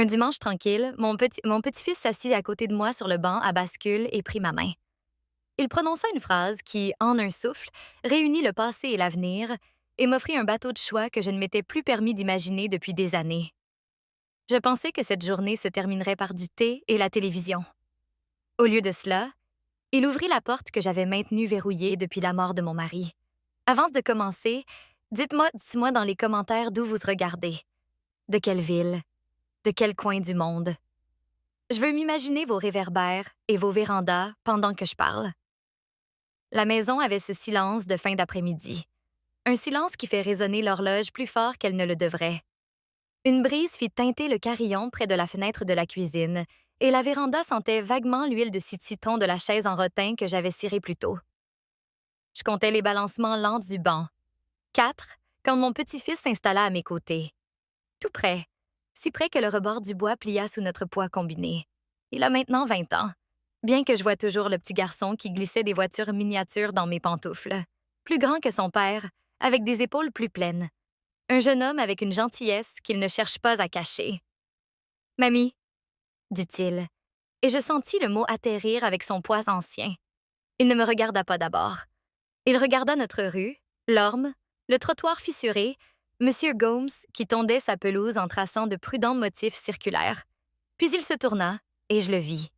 Un dimanche tranquille, mon petit-fils s'assit à côté de moi sur le banc à bascule et prit ma main. Il prononça une phrase qui, en un souffle, réunit le passé et l'avenir et m'offrit un bateau de choix que je ne m'étais plus permis d'imaginer depuis des années. Je pensais que cette journée se terminerait par du thé et la télévision. Au lieu de cela, il ouvrit la porte que j'avais maintenue verrouillée depuis la mort de mon mari. Avant de commencer, dites-moi dans les commentaires d'où vous regardez. De quelle ville? De quel coin du monde? Je veux m'imaginer vos réverbères et vos vérandas pendant que je parle. La maison avait ce silence de fin d'après-midi. Un silence qui fait résonner l'horloge plus fort qu'elle ne le devrait. Une brise fit teinter le carillon près de la fenêtre de la cuisine, et la véranda sentait vaguement l'huile de citron de la chaise en rotin que j'avais cirée plus tôt. Je comptais les balancements lents du banc. 4, quand mon petit-fils s'installa à mes côtés. Tout près, si près que le rebord du bois plia sous notre poids combiné. Il a maintenant 20 ans, bien que je vois toujours le petit garçon qui glissait des voitures miniatures dans mes pantoufles. Plus grand que son père, avec des épaules plus pleines. Un jeune homme avec une gentillesse qu'il ne cherche pas à cacher. « Mamie », dit-il, et je sentis le mot atterrir avec son poids ancien. Il ne me regarda pas d'abord. Il regarda notre rue, l'orme, le trottoir fissuré, Monsieur Gomes qui tondait sa pelouse en traçant de prudents motifs circulaires. Puis il se tourna, et je le vis.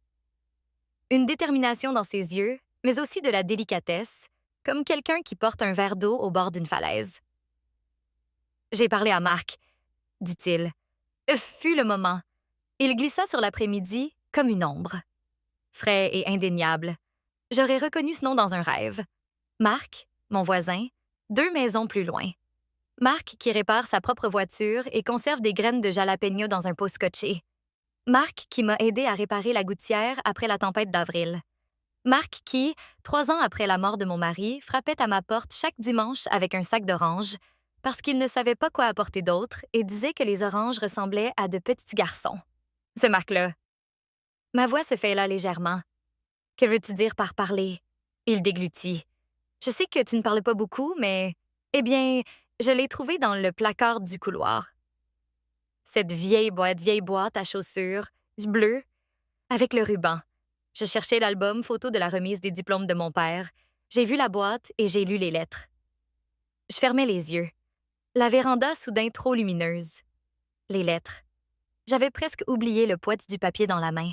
Une détermination dans ses yeux, mais aussi de la délicatesse, comme quelqu'un qui porte un verre d'eau au bord d'une falaise. « J'ai parlé à Marc », dit-il. Fut le moment. Il glissa sur l'après-midi comme une ombre. Frais et indéniable. J'aurais reconnu ce nom dans un rêve. Marc, mon voisin, 2 maisons plus loin. Marc qui répare sa propre voiture et conserve des graines de jalapeno dans un pot scotché. Marc qui m'a aidé à réparer la gouttière après la tempête d'avril. Marc qui, 3 ans après la mort de mon mari, frappait à ma porte chaque dimanche avec un sac d'oranges parce qu'il ne savait pas quoi apporter d'autre et disait que les oranges ressemblaient à de petits garçons. Ce Marc-là. Ma voix se fêla légèrement. Que veux-tu dire par parler? Il déglutit. Je sais que tu ne parles pas beaucoup, mais... Eh bien, je l'ai trouvé dans le placard du couloir. Cette vieille boîte à chaussures, bleue, avec le ruban. Je cherchais l'album photo de la remise des diplômes de mon père. J'ai vu la boîte et j'ai lu les lettres. Je fermais les yeux. La véranda soudain trop lumineuse. Les lettres. J'avais presque oublié le poids du papier dans la main.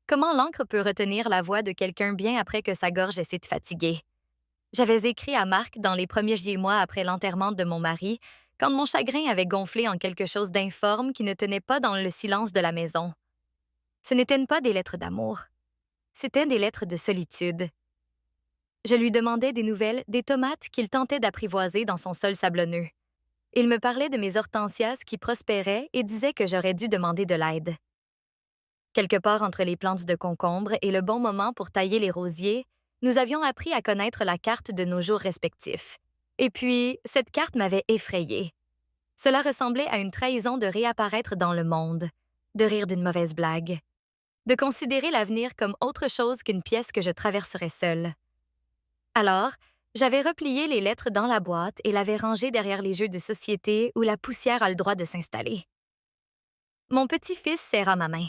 Comment l'encre peut retenir la voix de quelqu'un bien après que sa gorge essaie de fatiguer? J'avais écrit à Marc dans les premiers mois après l'enterrement de mon mari, quand mon chagrin avait gonflé en quelque chose d'informe qui ne tenait pas dans le silence de la maison. Ce n'étaient pas des lettres d'amour. C'étaient des lettres de solitude. Je lui demandais des nouvelles des tomates qu'il tentait d'apprivoiser dans son sol sablonneux. Il me parlait de mes hortensias qui prospéraient et disait que j'aurais dû demander de l'aide. Quelque part entre les plantes de concombre et le bon moment pour tailler les rosiers, nous avions appris à connaître la carte de nos jours respectifs. Et puis, cette carte m'avait effrayée. Cela ressemblait à une trahison de réapparaître dans le monde, de rire d'une mauvaise blague, de considérer l'avenir comme autre chose qu'une pièce que je traverserais seule. Alors, j'avais replié les lettres dans la boîte et l'avais rangée derrière les jeux de société où la poussière a le droit de s'installer. Mon petit-fils serra ma main.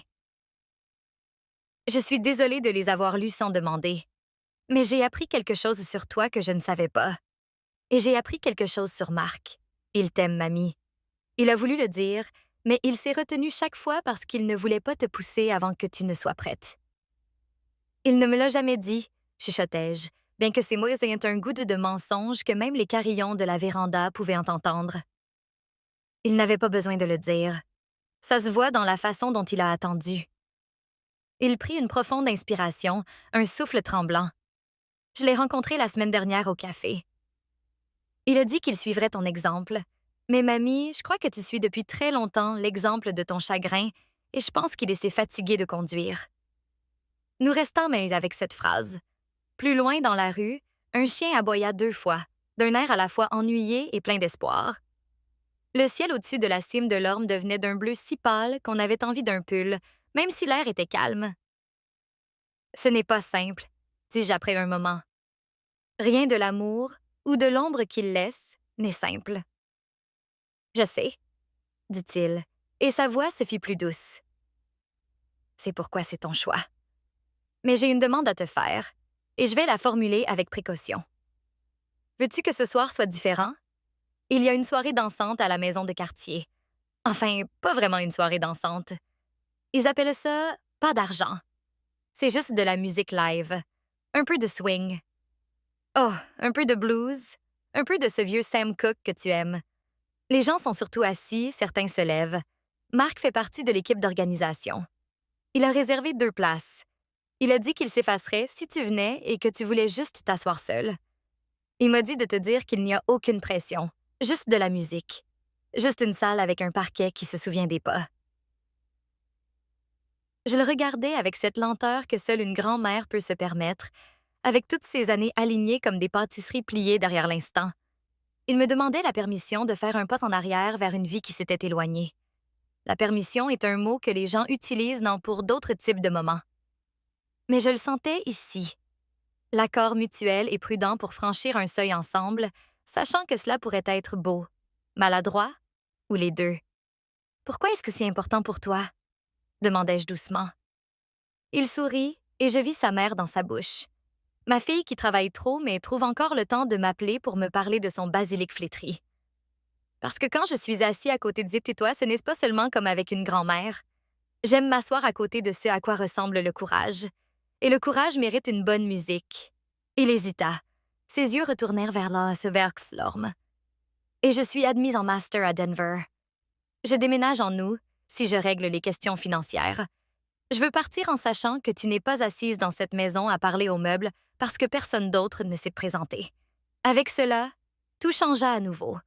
Je suis désolée de les avoir lus sans demander, mais j'ai appris quelque chose sur toi que je ne savais pas. Et j'ai appris quelque chose sur Marc. Il t'aime, mamie. Il a voulu le dire, mais il s'est retenu chaque fois parce qu'il ne voulait pas te pousser avant que tu ne sois prête. Il ne me l'a jamais dit, chuchotai-je, bien que ses mots aient un goût de mensonge que même les carillons de la véranda pouvaient entendre. Il n'avait pas besoin de le dire. Ça se voit dans la façon dont il a attendu. Il prit une profonde inspiration, un souffle tremblant. Je l'ai rencontré la semaine dernière au café. Il a dit qu'il suivrait ton exemple. Mais mamie, je crois que tu suis depuis très longtemps l'exemple de ton chagrin et je pense qu'il s'est fatigué de conduire. Nous restâmes avec cette phrase. Plus loin dans la rue, un chien aboya 2 fois, d'un air à la fois ennuyé et plein d'espoir. Le ciel au-dessus de la cime de l'orme devenait d'un bleu si pâle qu'on avait envie d'un pull, même si l'air était calme. « Ce n'est pas simple », dis-je après un moment. « Rien de l'amour ou de l'ombre qu'il laisse n'est simple. » « Je sais, dit-il, et sa voix se fit plus douce. c'est pourquoi c'est ton choix. Mais j'ai une demande à te faire, et je vais la formuler avec précaution. Veux-tu que ce soir soit différent? Il y a une soirée dansante à la maison de quartier. Enfin, pas vraiment une soirée dansante. Ils appellent ça pas d'argent. C'est juste de la musique live. Un peu de swing. Oh, un peu de blues. Un peu de ce vieux Sam Cooke que tu aimes. Les gens sont surtout assis, certains se lèvent. Marc fait partie de l'équipe d'organisation. Il a réservé 2 places. Il a dit qu'il s'effacerait si tu venais et que tu voulais juste t'asseoir seul. Il m'a dit de te dire qu'il n'y a aucune pression, juste de la musique. Juste une salle avec un parquet qui se souvient des pas. Je le regardais avec cette lenteur que seule une grand-mère peut se permettre, avec toutes ces années alignées comme des pâtisseries pliées derrière l'instant. Il me demandait la permission de faire un pas en arrière vers une vie qui s'était éloignée. La permission est un mot que les gens utilisent pour d'autres types de moments. Mais je le sentais ici. L'accord mutuel et prudent pour franchir un seuil ensemble, sachant que cela pourrait être beau, maladroit ou les deux. Pourquoi est-ce que c'est important pour toi? Demandai-je doucement. Il sourit et je vis sa mère dans sa bouche. Ma fille qui travaille trop mais trouve encore le temps de m'appeler pour me parler de son basilic flétri. Parce que quand je suis assis à côté de tais-toi, ce n'est pas seulement comme avec une grand-mère. J'aime m'asseoir à côté de ce à quoi ressemble le courage. Et le courage mérite une bonne musique. Il hésita. Ses yeux retournèrent vers Las Verkslorm. Et je suis admise en master à Denver. Je déménage en août, si je règle les questions financières. Je veux partir en sachant que tu n'es pas assise dans cette maison à parler aux meubles parce que personne d'autre ne s'est présenté. Avec cela, tout changea à nouveau.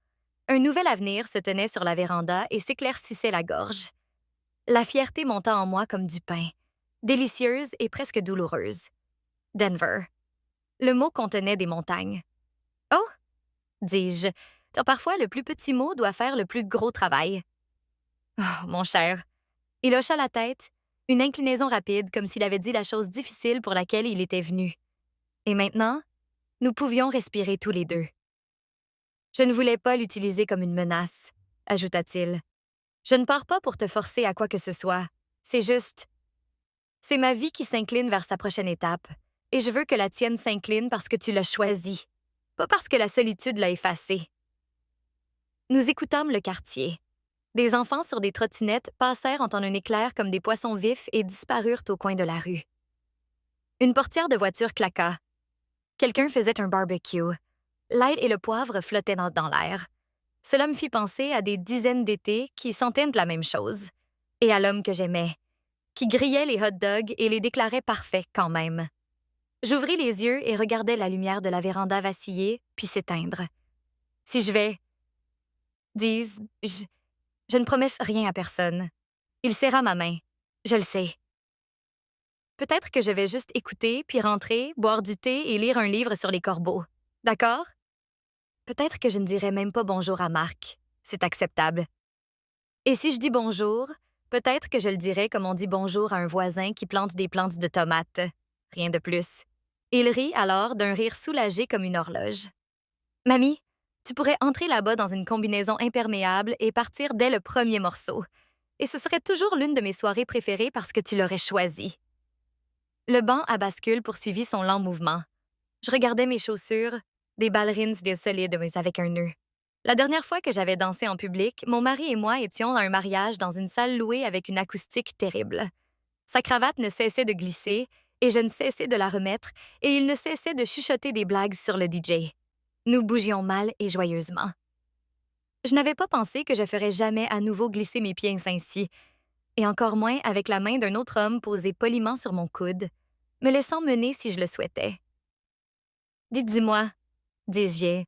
Un nouvel avenir se tenait sur la véranda et s'éclaircissait la gorge. La fierté monta en moi comme du pain, délicieuse et presque douloureuse. Denver. Le mot contenait des montagnes. Oh, dis-je, parfois le plus petit mot doit faire le plus gros travail. Oh, mon cher. Il hocha la tête, une inclinaison rapide comme s'il avait dit la chose difficile pour laquelle il était venu. Et maintenant, nous pouvions respirer tous les deux. Je ne voulais pas l'utiliser comme une menace, ajouta-t-il. Je ne pars pas pour te forcer à quoi que ce soit. C'est juste... C'est ma vie qui s'incline vers sa prochaine étape, et je veux que la tienne s'incline parce que tu l'as choisie, pas parce que la solitude l'a effacée. Nous écoutâmes le quartier. Des enfants sur des trottinettes passèrent en un éclair comme des poissons vifs et disparurent au coin de la rue. Une portière de voiture claqua. Quelqu'un faisait un barbecue. L'ail et le poivre flottaient dans l'air. Cela me fit penser à des dizaines d'étés qui sentaient de la même chose, et à l'homme que j'aimais, qui grillait les hot dogs et les déclarait parfaits quand même. J'ouvris les yeux et regardai la lumière de la véranda vaciller, puis s'éteindre. Si je vais... je ne promesse rien à personne. Il serra ma main. Je le sais. Peut-être que je vais juste écouter, puis rentrer, boire du thé et lire un livre sur les corbeaux. D'accord? Peut-être que je ne dirai même pas bonjour à Marc. C'est acceptable. Et si je dis bonjour, peut-être que je le dirai comme on dit bonjour à un voisin qui plante des plantes de tomates. Rien de plus. Il rit alors d'un rire soulagé comme une horloge. Mamie, tu pourrais entrer là-bas dans une combinaison imperméable et partir dès le premier morceau. Et ce serait toujours l'une de mes soirées préférées parce que tu l'aurais choisie. Le banc à bascule poursuivit son lent mouvement. Je regardais mes chaussures, des ballerines solides mais avec un nœud. La dernière fois que j'avais dansé en public, mon mari et moi étions à un mariage dans une salle louée avec une acoustique terrible. Sa cravate ne cessait de glisser, et je ne cessais de la remettre, et il ne cessait de chuchoter des blagues sur le DJ. Nous bougions mal et joyeusement. Je n'avais pas pensé que je ferais jamais à nouveau glisser mes pieds ainsi, et encore moins avec la main d'un autre homme posée poliment sur mon coude, me laissant mener si je le souhaitais. Dis-moi, dis-je,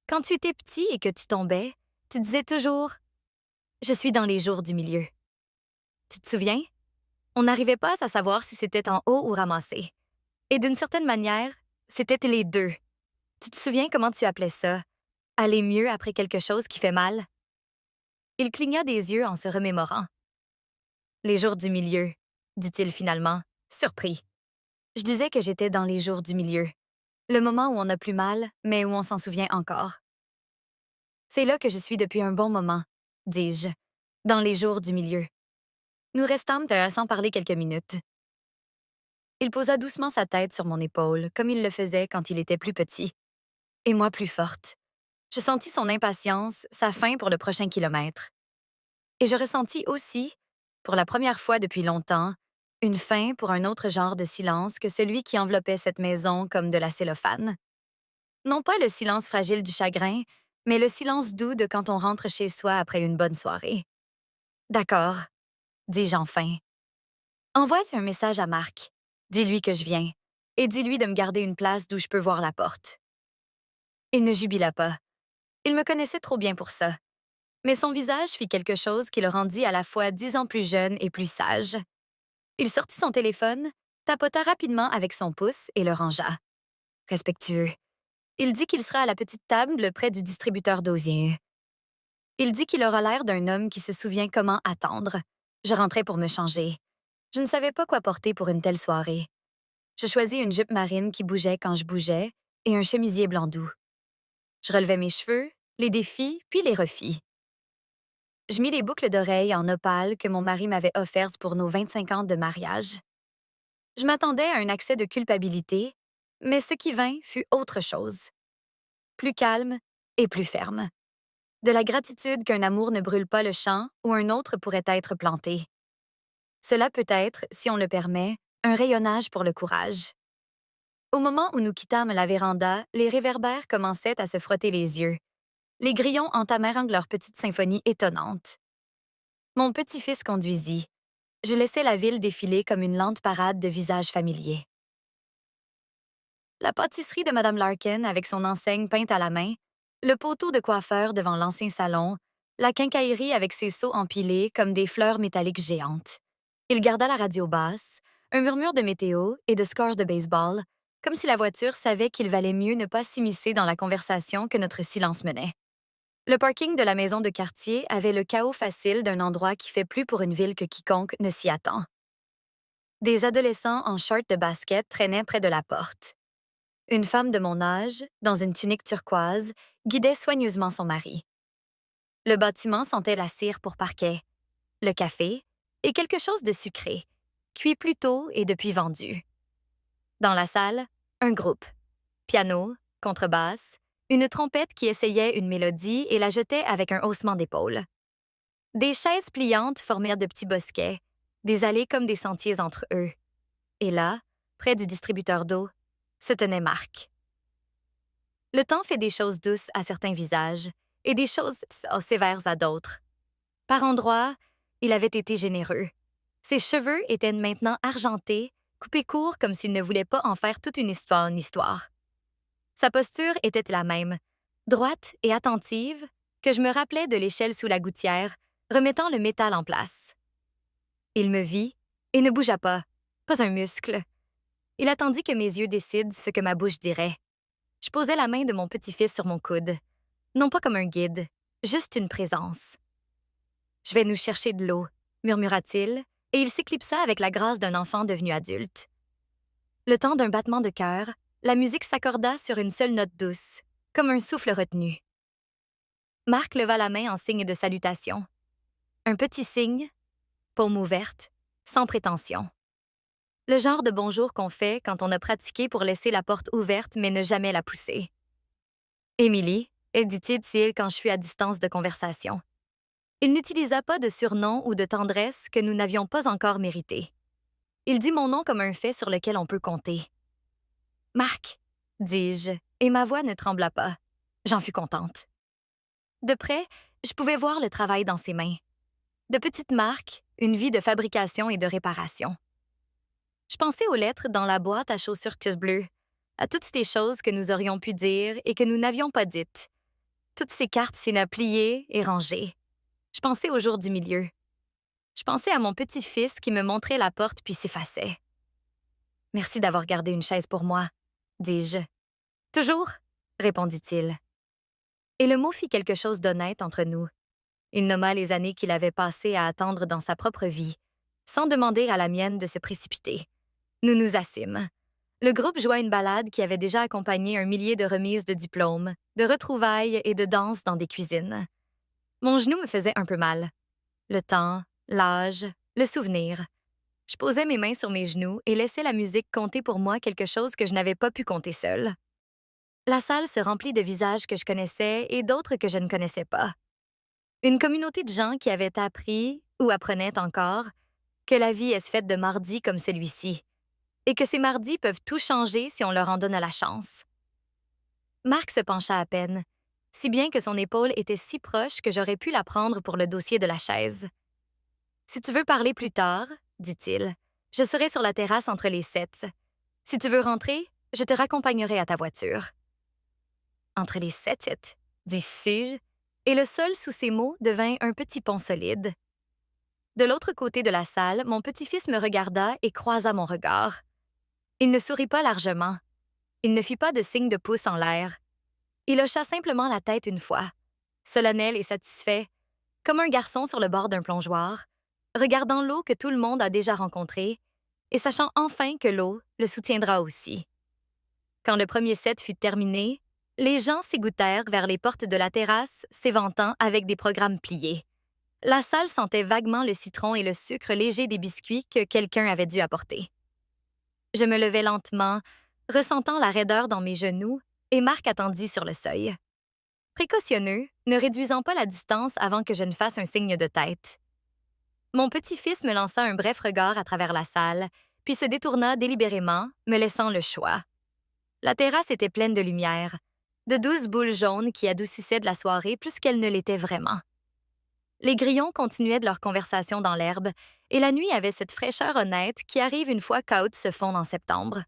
quand tu étais petit et que tu tombais, tu disais toujours « Je suis dans les jours du milieu ». Tu te souviens? On n'arrivait pas à savoir si c'était en haut ou ramassé. Et d'une certaine manière, c'était les deux. Tu te souviens comment tu appelais ça? Aller mieux après quelque chose qui fait mal? Il cligna des yeux en se remémorant. Les jours du milieu, dit-il finalement, surpris. Je disais que j'étais dans les jours du milieu. Le moment où on n'a plus mal, mais où on s'en souvient encore. C'est là que je suis depuis un bon moment, dis-je, dans les jours du milieu. Nous restâmes sans parler quelques minutes. Il posa doucement sa tête sur mon épaule, comme il le faisait quand il était plus petit, et moi plus forte. Je sentis son impatience, sa faim pour le prochain kilomètre. Et je ressentis aussi, pour la première fois depuis longtemps, une faim pour un autre genre de silence que celui qui enveloppait cette maison comme de la cellophane. Non pas le silence fragile du chagrin, mais le silence doux de quand on rentre chez soi après une bonne soirée. D'accord, dis-je enfin. Envoie un message à Marc. Dis-lui que je viens. Et dis-lui de me garder une place d'où je peux voir la porte. Il ne jubila pas. Il me connaissait trop bien pour ça. Mais son visage fit quelque chose qui le rendit à la fois 10 ans plus jeune et plus sage. Il sortit son téléphone, tapota rapidement avec son pouce et le rangea. Respectueux. Il dit qu'il sera à la petite table près du distributeur d'osier. Il dit qu'il aura l'air d'un homme qui se souvient comment attendre. Je rentrais pour me changer. Je ne savais pas quoi porter pour une telle soirée. Je choisis une jupe marine qui bougeait quand je bougeais et un chemisier blanc doux. Je relevais mes cheveux, les défis, puis les refis. Je mis les boucles d'oreilles en opale que mon mari m'avait offertes pour nos 25 ans de mariage. Je m'attendais à un accès de culpabilité, mais ce qui vint fut autre chose. Plus calme et plus ferme. De la gratitude qu'un amour ne brûle pas le champ où un autre pourrait être planté. Cela peut être, si on le permet, un rayonnage pour le courage. Au moment où nous quittâmes la véranda, les réverbères commençaient à se frotter les yeux. Les grillons entamèrent leur petite symphonie étonnante. Mon petit-fils conduisit. Je laissais la ville défiler comme une lente parade de visages familiers. La pâtisserie de Mme Larkin avec son enseigne peinte à la main, le poteau de coiffeur devant l'ancien salon, la quincaillerie avec ses seaux empilés comme des fleurs métalliques géantes. Il garda la radio basse, un murmure de météo et de scores de baseball, comme si la voiture savait qu'il valait mieux ne pas s'immiscer dans la conversation que notre silence menait. Le parking de la maison de quartier avait le chaos facile d'un endroit qui fait plus pour une ville que quiconque ne s'y attend. Des adolescents en short de basket traînaient près de la porte. Une femme de mon âge, dans une tunique turquoise, guidait soigneusement son mari. Le bâtiment sentait la cire pour parquet, le café et quelque chose de sucré, cuit plus tôt et depuis vendu. Dans la salle, un groupe. Piano, contrebasse, une trompette qui essayait une mélodie et la jetait avec un haussement d'épaule. Des chaises pliantes formèrent de petits bosquets, des allées comme des sentiers entre eux. Et là, près du distributeur d'eau, se tenait Marc. Le temps fait des choses douces à certains visages et des choses sévères à d'autres. Par endroits, il avait été généreux. Ses cheveux étaient maintenant argentés, coupés courts comme s'il ne voulait pas en faire toute une histoire. Sa posture était la même, droite et attentive, que je me rappelais de l'échelle sous la gouttière, remettant le métal en place. Il me vit et ne bougea pas un muscle. Il attendit que mes yeux décident ce que ma bouche dirait. Je posai la main de mon petit-fils sur mon coude, non pas comme un guide, juste une présence. « Je vais nous chercher de l'eau », murmura-t-il, et il s'éclipsa avec la grâce d'un enfant devenu adulte. Le temps d'un battement de cœur, la musique s'accorda sur une seule note douce, comme un souffle retenu. Marc leva la main en signe de salutation. Un petit signe, paume ouverte, sans prétention. Le genre de bonjour qu'on fait quand on a pratiqué pour laisser la porte ouverte mais ne jamais la pousser. « Émilie », dit-il quand je fus à distance de conversation. Il n'utilisa pas de surnom ou de tendresse que nous n'avions pas encore mérité. Il dit mon nom comme un fait sur lequel on peut compter. « Marc », dis-je, et ma voix ne trembla pas. J'en fus contente. De près, je pouvais voir le travail dans ses mains. De petites marques, une vie de fabrication et de réparation. Je pensais aux lettres dans la boîte à chaussures bleues, à toutes ces choses que nous aurions pu dire et que nous n'avions pas dites. Toutes ces cartes pliées et rangées. Je pensais au jour du milieu. Je pensais à mon petit-fils qui me montrait la porte puis s'effaçait. « Merci d'avoir gardé une chaise pour moi », dis-je. « Toujours », répondit-il. Et le mot fit quelque chose d'honnête entre nous. Il nomma les années qu'il avait passées à attendre dans sa propre vie, sans demander à la mienne de se précipiter. Nous nous assîmes. Le groupe joua une ballade qui avait déjà accompagné un millier de remises de diplômes, de retrouvailles et de danses dans des cuisines. Mon genou me faisait un peu mal. Le temps, l'âge, Le souvenir. Je posais mes mains sur mes genoux et laissais la musique compter pour moi quelque chose que je n'avais pas pu compter seule. La salle se remplit de visages que je connaissais et d'autres que je ne connaissais pas. Une communauté de gens qui avaient appris, ou apprenaient encore, que la vie est faite de mardis comme celui-ci, et que ces mardis peuvent tout changer si on leur en donne la chance. Marc se pencha à peine, si bien que son épaule était si proche que j'aurais pu la prendre pour le dossier de la chaise. Si tu veux parler plus tard, dit-il, je serai sur la terrasse entre les 7. Si tu veux rentrer, je te raccompagnerai à ta voiture. Entre les 7, dis-je, et le sol sous ces mots devint un petit pont solide. De l'autre côté de la salle, mon petit-fils me regarda et croisa mon regard. Il ne sourit pas largement. Il ne fit pas de signe de pouce en l'air. Il hocha simplement la tête une fois, solennel et satisfait, comme un garçon sur le bord d'un plongeoir, regardant l'eau que tout le monde a déjà rencontrée et sachant enfin que l'eau le soutiendra aussi. Quand le premier set fut terminé, les gens s'égoutèrent vers les portes de la terrasse, s'éventant avec des programmes pliés. La salle sentait vaguement le citron et le sucre léger des biscuits que quelqu'un avait dû apporter. Je me levai lentement, ressentant la raideur dans mes genoux, et Marc attendit sur le seuil. Précautionneux, ne réduisant pas la distance avant que je ne fasse un signe de tête. Mon petit-fils me lança un bref regard à travers la salle, puis se détourna délibérément, me laissant le choix. La terrasse était pleine de lumière, de douces boules jaunes qui adoucissaient de la soirée plus qu'elle ne l'était vraiment. Les grillons continuaient de leur conversation dans l'herbe, et la nuit avait cette fraîcheur honnête qui arrive une fois qu'août se fond en septembre.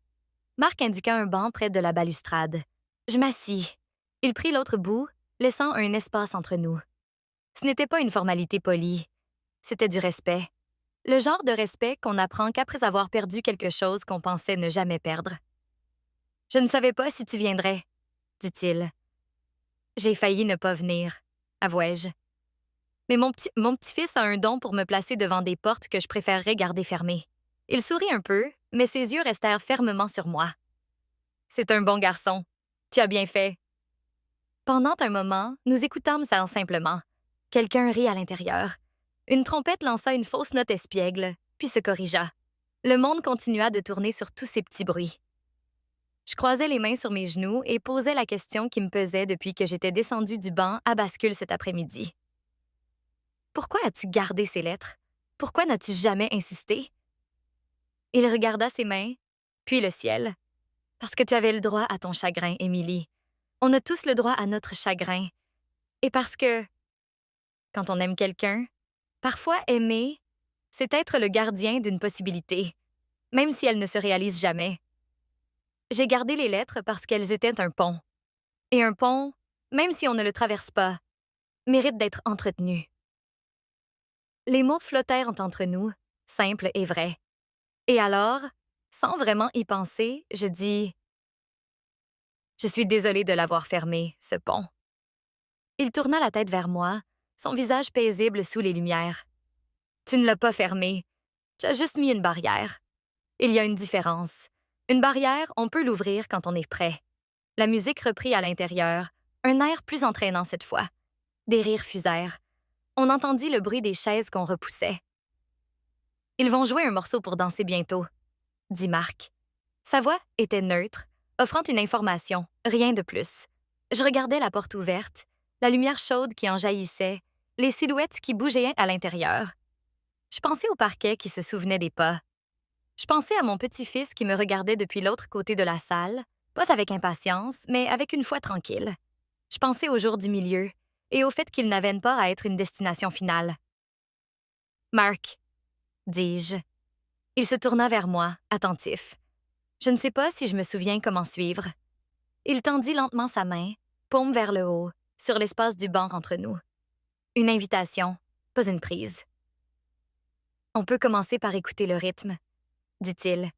Marc indiqua un banc près de la balustrade. Je m'assis. Il prit l'autre bout, laissant un espace entre nous. Ce n'était pas une formalité polie. C'était du respect. Le genre de respect qu'on apprend qu'après avoir perdu quelque chose qu'on pensait ne jamais perdre. « Je ne savais pas si tu viendrais, » dit-il. J'ai failli ne pas venir, avouai-je. Mais mon petit-fils a un don pour me placer devant des portes que je préférerais garder fermées. Il sourit un peu, mais ses yeux restèrent fermement sur moi. C'est un bon garçon. Tu as bien fait. Pendant un moment, nous écoutâmes ça simplement. Quelqu'un rit à l'intérieur. Une trompette lança une fausse note espiègle, puis se corrigea. Le monde continua de tourner sur tous ces petits bruits. Je croisais les mains sur mes genoux et posais la question qui me pesait depuis que j'étais descendue du banc à bascule cet après-midi. Pourquoi as-tu gardé ces lettres? Pourquoi n'as-tu jamais insisté? Il regarda ses mains, puis le ciel. Parce que tu avais le droit à ton chagrin, Émilie. On a tous le droit à notre chagrin. Et parce que, quand on aime quelqu'un, parfois aimer, c'est être le gardien d'une possibilité, même si elle ne se réalise jamais. J'ai gardé les lettres parce qu'elles étaient un pont. Et un pont, même si on ne le traverse pas, mérite d'être entretenu. Les mots flottèrent entre nous, simples et vrais. Et alors, sans vraiment y penser, je dis « Je suis désolée de l'avoir fermé, ce pont. » Il tourna la tête vers moi, son visage paisible sous les lumières. « Tu ne l'as pas fermé. Tu as juste mis une barrière. Il y a une différence. Une barrière, on peut l'ouvrir quand on est prêt. » La musique reprit à l'intérieur, un air plus entraînant cette fois. Des rires fusèrent. On entendit le bruit des chaises qu'on repoussait. « Ils vont jouer un morceau pour danser bientôt, » dit Marc. Sa voix était neutre, offrant une information, rien de plus. Je regardais la porte ouverte, la lumière chaude qui en jaillissait, les silhouettes qui bougeaient à l'intérieur. Je pensais au parquet qui se souvenait des pas. Je pensais à mon petit-fils qui me regardait depuis l'autre côté de la salle, pas avec impatience, mais avec une foi tranquille. Je pensais au jour du milieu et au fait qu'il n'avait pas à être une destination finale. « Marc, » dis-je. Il se tourna vers moi, attentif. Je ne sais pas si je me souviens comment suivre. Il tendit lentement sa main, paume vers le haut, sur l'espace du banc entre nous. Une invitation, pas une prise. « On peut commencer par écouter le rythme, » dit-il.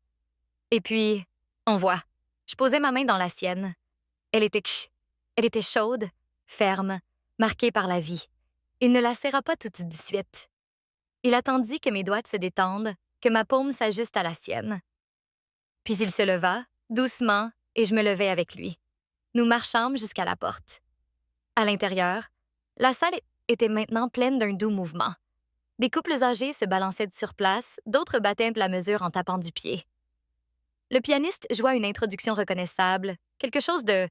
Et puis, on voit. Je posai ma main dans la sienne. Elle était chaude, ferme, marquée par la vie. Il ne la serra pas tout de suite. Il attendit que mes doigts se détendent, que ma paume s'ajuste à la sienne. Puis il se leva, doucement, et je me levai avec lui. Nous marchâmes jusqu'à la porte. À l'intérieur, la salle était maintenant pleine d'un doux mouvement. Des couples âgés se balançaient sur place, d'autres battaient la mesure en tapant du pied. Le pianiste joua une introduction reconnaissable, quelque chose de